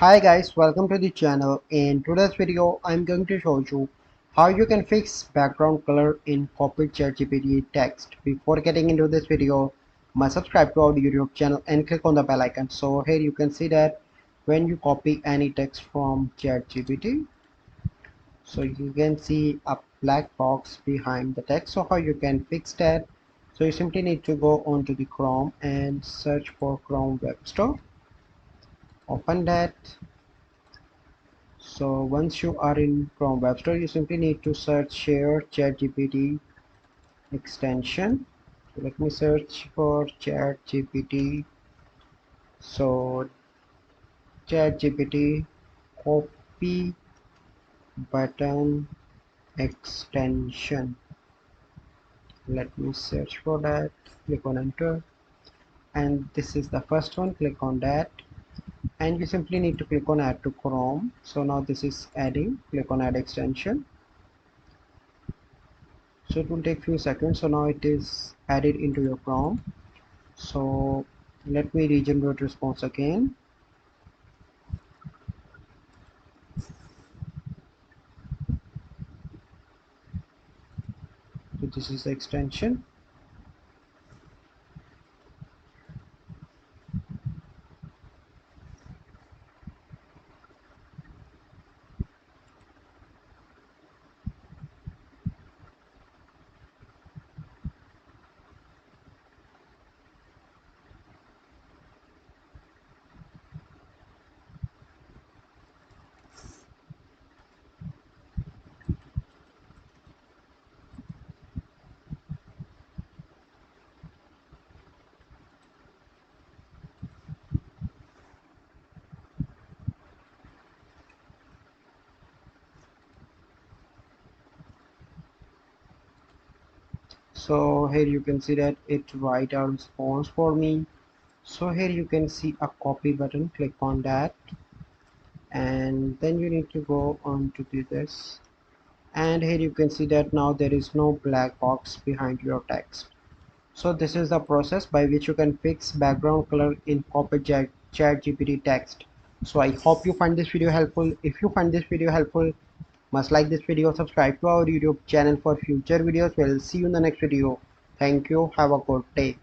Hi guys, welcome to the channel. In today's video, I'm going to show you how you can fix background color in copied ChatGPT text. Before getting into this video, must subscribe to our YouTube channel and click on the bell icon. So here you can see that when you copy any text from ChatGPT, so you can see a black box behind the text. So how you can fix that? So you simply need to go onto the Chrome and search for Chrome Web Store. Open that. So once you are in Chrome Web Store, you simply need to search share ChatGPT extension. So let me search for ChatGPT. So ChatGPT copy button extension. Let me search for that. Click on enter, and this is the first one. Click on that, and you simply need to click on add to Chrome. So now this is adding. Click on add extension. So it will take few seconds. So now it is added into your Chrome. So let me regenerate response again. So this is the extension. So here you can see that it write a response for me. So here you can see a copy button. Click on that, and then you need to go on to do this. And here you can see that now there is no black box behind your text. So this is the process by which you can fix background color in copied ChatGPT text. So I hope you find this video helpful. If you find this video helpful, must like this video, subscribe to our YouTube channel for future videos. We'll see you in the next video. Thank you. Have a good day.